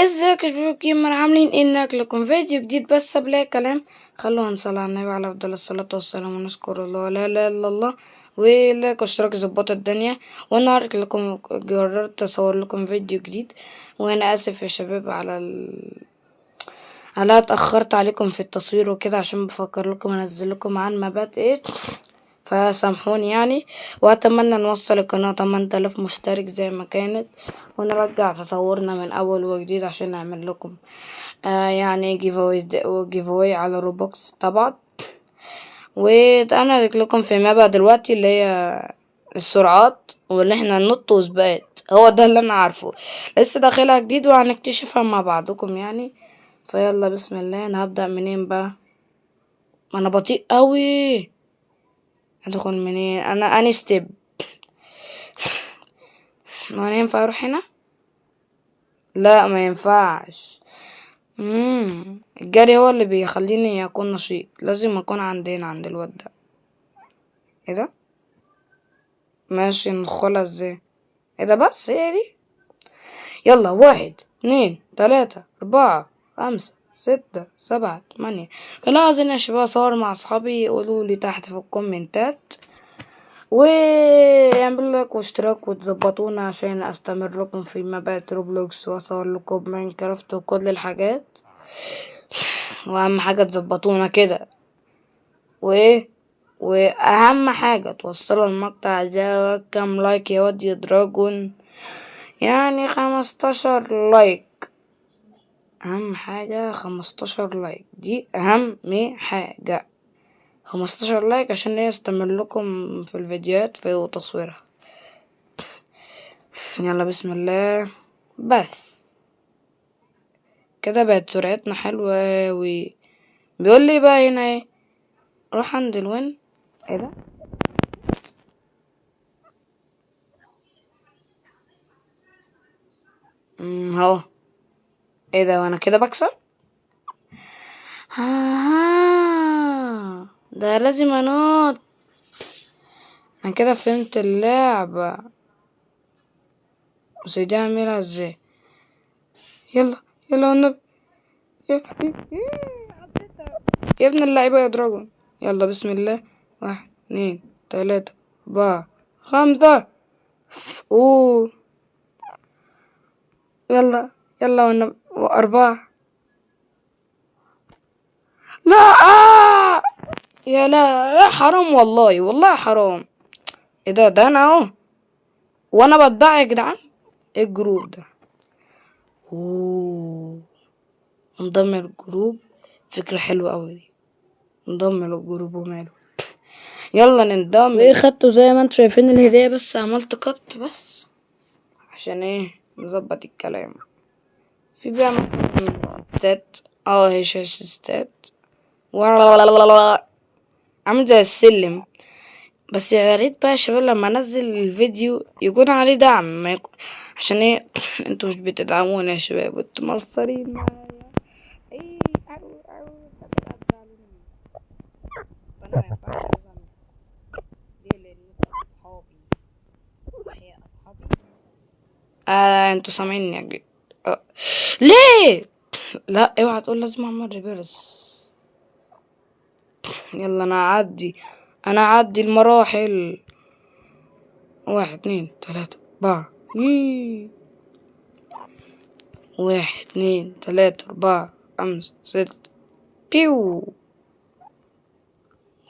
ازيك يا شباب جيمر، عاملين ايه؟ لكم فيديو جديد. بس قبل اي كلام خلونا نصلي على النبي على افضل الصلاة والسلام ونذكر الله لا اله الا الله، ولايك واشتراك يظبط الدنيا. وانا هارك لكم قررت اصور لكم فيديو جديد، وانا اسف يا شباب على اتاخرت عليكم في التصوير وكده، عشان بفكر لكم انزل لكم عن مبات ايه، فسامحوني يعني. واتمنى نوصل القناة 8000 مشترك زي ما كانت، ونرجع تطورنا من اول وجديد عشان نعمل لكم يعني جيف اواي على روبوكس طبعا. وانا لكم في مابا دلوقتي اللي هي السرعات، واللي احنا ننط وسباقات، هو ده اللي انا عارفه. لسه داخلها جديد وهنكتشفها مع بعضكم يعني. فيلا بسم الله. انا هبدأ منين بقى؟ ما انا بطيء قوي. ادخل منين؟ انا اني ستيب. ما انا ينفع اروح هنا؟ لا ما ينفعش. الجري هو اللي بيخليني اكون نشيط، لازم اكون عندنا عند الواد ده. ايه ده؟ ماشي، ندخلها ازاي؟ ايه ده؟ بس هي دي. يلا 1 2 3 4 5 6 7 8. فلا عايزين يا شباب اصور مع اصحابي، يقولوا لي تحت في الكومنتات، ويعمل لك واشتراك وتظبطونا عشان استمر لكم في مبات روبلوكس، واصور لكم ماينكرافت وكل الحاجات. واهم حاجه تظبطونا كده، واهم حاجه توصلوا المقطع ده كام لايك يا واد يا دراجون، يعني 15 لايك. اهم حاجه 15 لايك، دي اهم حاجه. 15 لايك عشان يستمر لكم في الفيديوهات في وتصويرها. يلا بسم الله. بس كده بقت سرعتنا حلوة اوي. بيقول لي بقى هنا ايه؟ روح عند الوين. ايه ده؟ اهو. ايه ده؟ وانا كده بكسب؟ ده لازم انط. انا كده فهمت اللعبة، بس دي اعملها ازاي؟ يلا يلا والنبي. يا يا ابن اللعيبة يا دراجون. يلا بسم الله. 1 2 3 4 5. اوه. يلا يلا والنبي. 4. لا يا لا حرام، والله والله حرام. ايه ده انا اهو وانا بتباع يا جدعان. ايه الجروب ده؟ اوه. انضم للجروب. فكرة حلوة اوي دي. انضم للجروب وماله. يلا ننضم. وايه خدته زي ما انتم شايفين الهدية، بس عملت قط بس عشان ايه نظبط الكلام. في بقى ستات. هي شاشة ستات. عامل زي السلم. بس يا ريت بقى يا شباب لما انزل الفيديو يكون عليه دعم، ما عشان ايه انتوا مش بتدعمونا يا شباب، انتوا مقصرين معايا. ايه طب هتزعلوا مني. فانا ما ينفعش ازعل ليه؟ لان انتوا اصحابي. وحياة اصحابي. انتوا سامعيني يا جدع. ليه؟ لا اوعى تقول لازم اعمل ريفيرس. يلا انا اعدي المراحل. 1 2 3 4. 1 2 3 4 5 6. بيو.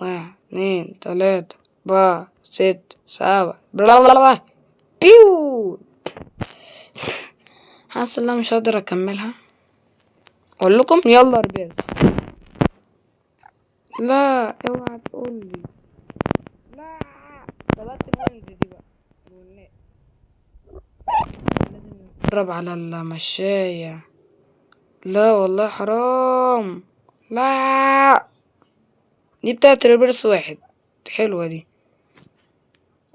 1 2 3 4 6 7. بيو. حاسس ان انا مش هقدر اكملها. اقول لكم يلا ريبيرس. لا اوعى تقولي. لا ثبت الوينز دي بقى. لازم نتدرب على المشاية. لا والله حرام. لا دي بتاعت ريبرس 1. حلوة دي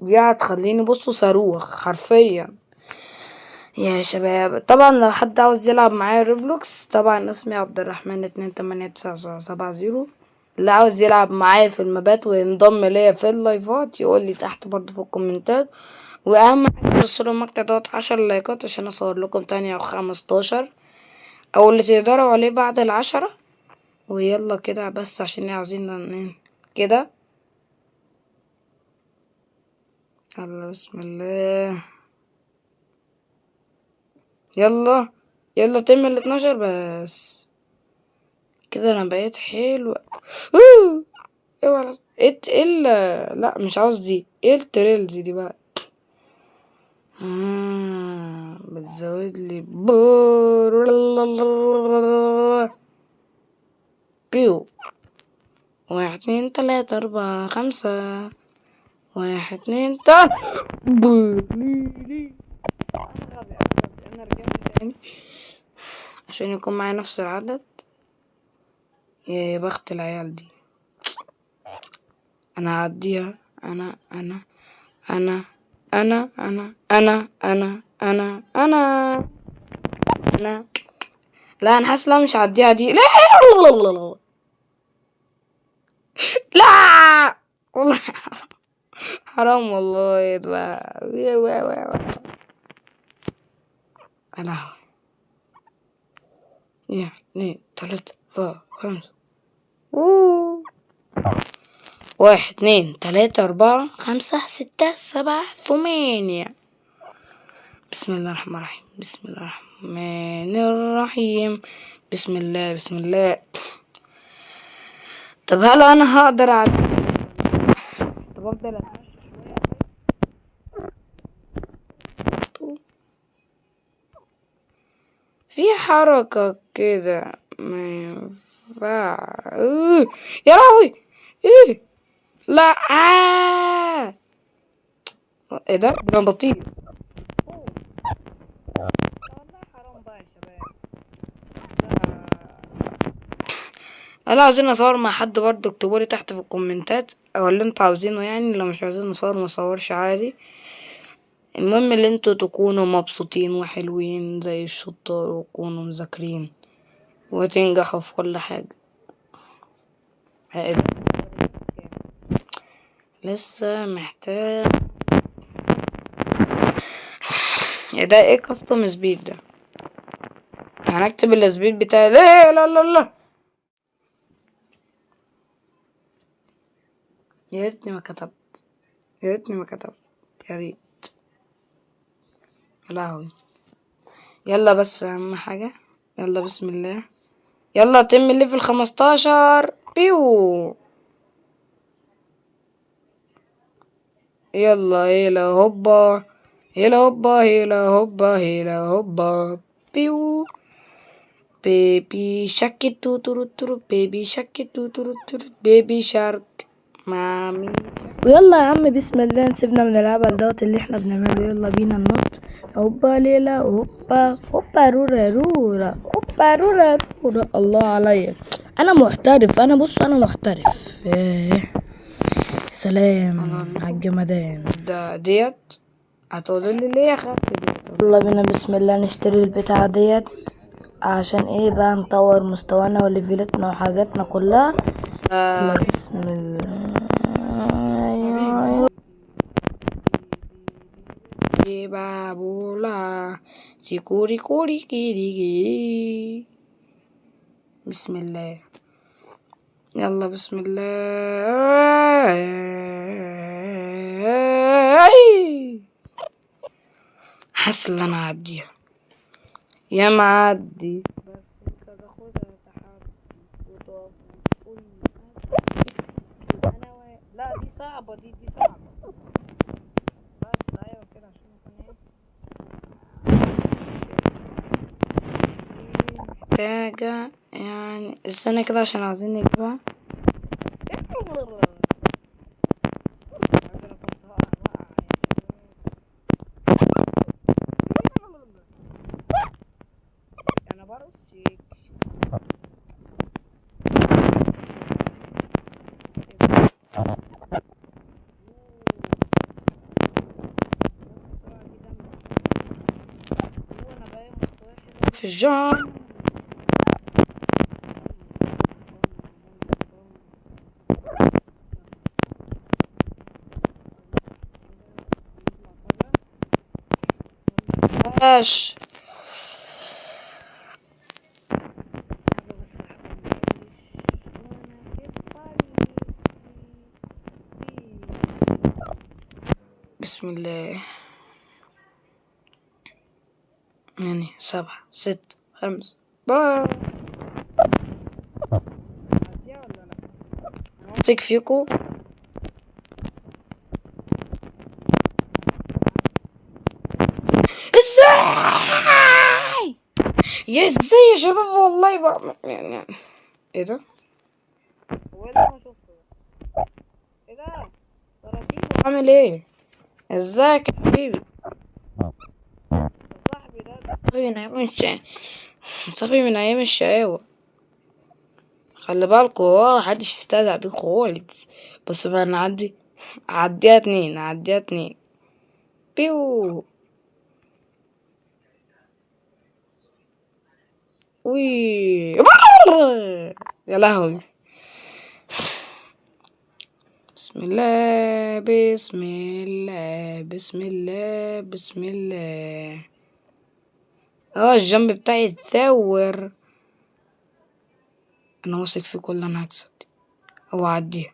هتخليني بصوا صاروخ حرفيا يا شباب. طبعا لو حد عاوز يلعب معايا روبلوكس، طبعا اسمي عبد الرحمن 28970. اللي عاوز يلعب معايا في المبات وينضم ليا في اللايفات يقول لي تحت برضو في الكومنتات. واهم حاجه توصلوا المقطع دوت 10 لايكات عشان اصور لكم تاني او 15. او اللي تقدروا عليه بعد ال10. ويلا كده بس عشان عاوزين كده. يلا بسم الله. يلا يلا تم ال12 بس كده. انا بقيت حلو. اوعى ايه لا مش عاوز دي. ايه التريلز دي بقى؟ بتزود لي بيو. 1 2 3 4 5. 1 2 3. انا رجعت تاني عشان يكون معايا نفس العدد. يا بخت العيال دي. انا هعديها. انا انا انا انا انا انا انا انا. لا انا حاسس لا مش هعديها دي. لا لا والله حرام والله يا لهوي. 1 2 3 4 5. 1 2 3 4 5 6 7 8. بسم الله الرحمن الرحيم. بسم الله الرحمن الرحيم. بسم الله بسم الله. طب هل انا هقدر طب افضل اتمشى شويه في حركه كده ما ينفع. يا لهوي. لا ايه ده؟ انا بطيء والله. حرام بقى يا شباب. انا عاوزين اصور مع حد برضه. اكتبولي تحت في الكومنتات او اللي انتوا عاوزينه. يعني لو مش عايزين نصور مصورش عادي. المهم اللي انتوا تكونوا مبسوطين وحلوين زي الشطار وتكونوا مذاكرين وتنجحوا في كل حاجة. لسه محتاج. يا ده ايه كاستم سبيد ده؟ هنكتب السبيد بتاعي. لا لا لا لا. يا ريتني ما كتبت. يا ريتني ما كتبت. يا ريت. يا لهوي. يلا بس اهم حاجة. يلا بسم الله. يلا تم الليفل 15. بيو. يلا هيلا هوبا. هيلا هوبا هيلا هوبا هيلا هوبا. بيو. بيبي شاك توتورو تورو. بيبي شاك توتورو تورو. بيبي شارك مامي. ويلا يا عم بسم الله نسيبنا من العبل دوت اللي احنا بنعمله. يلا بينا ننط. هوبا ليلا هوبا هوبا رورا رورا هوبا رورا رورا. الله عليا. انا محترف. انا بص انا محترف. سلام على الجمدان ده. ديت هتقولوا لي ليه يا خالتي دي؟ يلا بينا بسم الله نشتري البتاعة ديت عشان ايه بقى نطور مستوانا وليفلتنا وحاجاتنا كلها. يلا بسم الله. بابولا سيكوري كوري كيري كيري. بسم الله. يلا بسم الله. حاسس ان انا هعديها. يا معدي بس انت تاخدها تحدي وتقف وتقول انا لا دي صعبة. دي صعبة. بس ايوه كده عشان يكون محتاجة يعني. استنى كده عشان عايزين نجيبها. انا برقص شيك. في الجام. بسم الله. يعني 7 6 5 واثق فيكو. ازاي يا شباب والله يعني ايه ده؟ هو ايه اللي انا شفته ده؟ ايه ده؟ عامل ايه؟ ازيك يا حبيبي؟ صاحبي ده صاحبي من ايام صاحبي من ايام الشقاوة. خلي بالكوا هو محدش يستهزأ بيه خالص. بس بقى نعدي. عديها 2 عديها 2 بيو. وي يا لهوي. بسم الله بسم الله بسم الله بسم الله. الجنب بتاعي اتثور. انا واثق في كل انا هكسب دي او اعديها.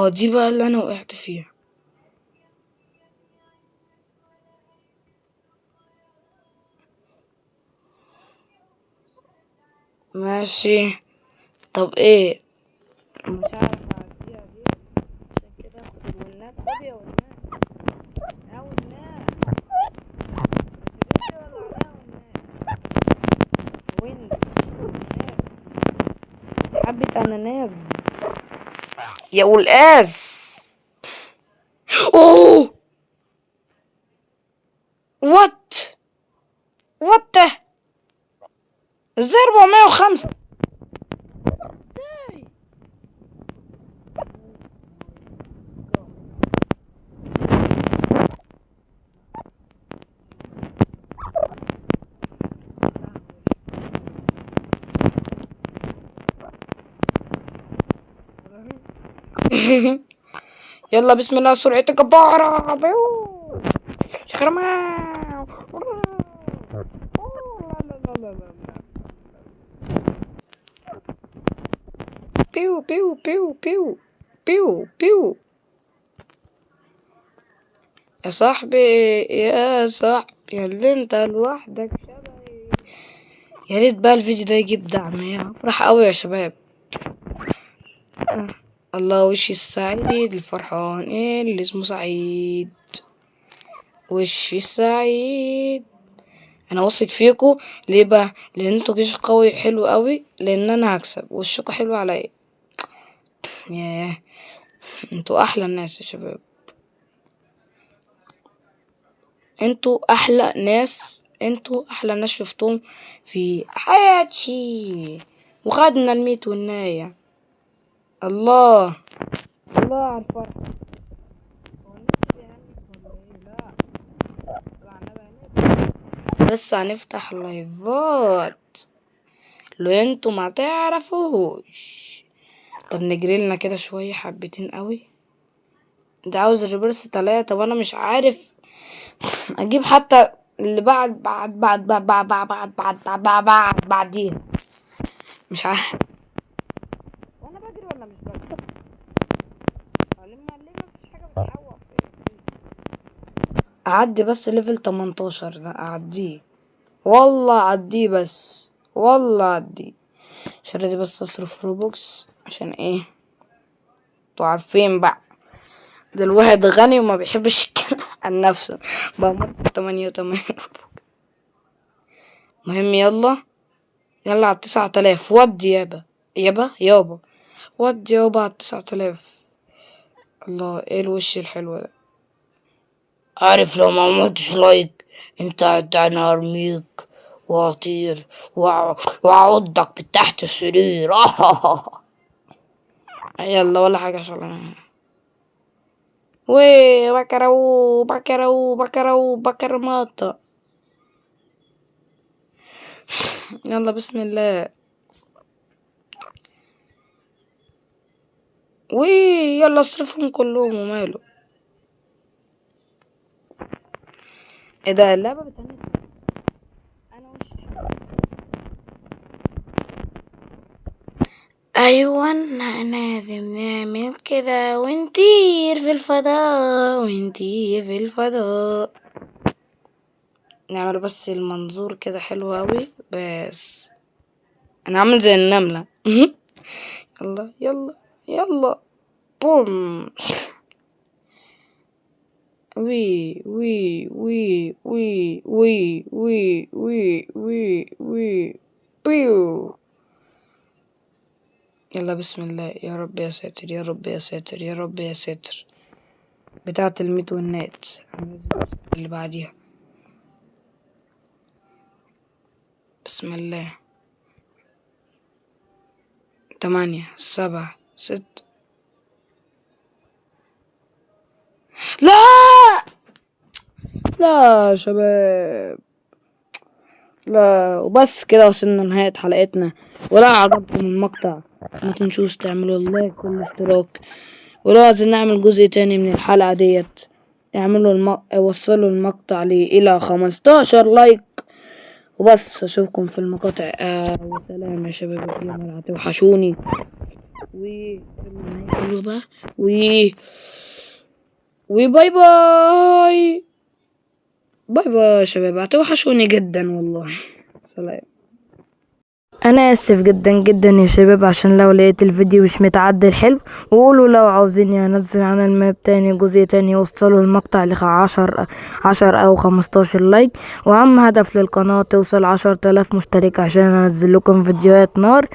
دي بقى اللي انا وقعت فيها. ماشي. طب ايه؟ مش عارف اعديها دي عشان كده اخد الونات. خد يا ونات. يا ونات ولا عليها ونات. وين حبة اناناس يا والقاس. اوه وات وات ازاي 405؟ يلا بسم الله سرعتك جبارة. بيو شكرا. بيو بيو بيو بيو بيو بيو. يا صاحبي يا صاحبي يا اللي انت لوحدك شبهي. يا ريت بقى الفيديو ده يجيب دعم. يا افرح قوي يا شباب. الله وش السعيد الفرحان اللي اسمه سعيد. وش السعيد. انا واثق فيكو. ليه بقى؟ لان انتوا جيش قوي حلو قوي. لان انا هكسب وشكوا حلو عليا. ياه انتوا احلى الناس يا شباب. انتوا احلى ناس. انتوا احلى ناس شفتهم في حياتي. وخدنا الميت والناية. الله الله على الفرح. لسه هنفتح لايفات لو انتوا ما تعرفوش. طب نجري لنا كده شوية حبتين قوي. ده عاوز الريفرس 3 وانا مش عارف اجيب حتى اللي بعديها. مش عارف وانا بجري ولا مش بجري. مفيش حاجة بتعوق. اعدي بس ليفل 18 ده اعديه. والله اعديه بس والله اعديه. شريتي بس اصرف روبوكس عشان ايه؟ انتوا عارفين بقى. ده الواحد غني وما بيحبش يتكلم عن نفسه. بمر 88 مهم يلا. يلا على 9000 ودي يابا. يابا ودي يابا على 9000. الله ايه الوش الحلو ده. عارف لو ما عملتش لايك انت انا هرميك واطير واعضك من تحت السرير. يلا ولا حاجة عشان وي بكرماطة. يلا بسم الله. وي يلا اصرفهم كلهم وماله. ايه ده اللعبة بتعمل انا وش. أيوة لازم نعمل كده ونطير في الفضاء ونطير في الفضاء. نعمل بس المنظور كده حلو أوي. بس أنا عامل زي النملة. يلا يلا يلا بوم. وي وي وي وي وي وي وي وي وي بيو. يلا بسم الله. يا رب يا ساتر يا رب يا ساتر يا رب يا ساتر. بتاعة الميت والنات اللي بعديها. بسم الله. 8 7 6. لا لا يا شباب لا. وبس كده وصلنا لنهاية حلقتنا. ولو عجبكم المقطع ما تنسوش تعملوا اللايك والاشتراك. ولو عايزين نعمل جزء تاني من الحلقة ديت اعملوا وصلوا المقطع لي الى 15 لايك. وبس اشوفكم في المقاطع. وسلام يا شباب الجمال. هتوحشوني. باي باي. باي باي يا شباب. هتوحشوني جدا والله. سلام. انا اسف جدا جدا يا شباب عشان لو لقيت الفيديو مش متعدل حلو. وقولوا لو عاوزيني انزل عن الماب تاني جزء تاني وصلوا المقطع ل10 او 15 لايك. واهم هدف للقناة توصل 10,000 مشترك عشان انزل لكم فيديوهات نار.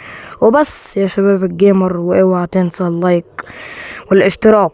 وبس يا شباب الجيمر. واوعى تنسى اللايك والاشتراك.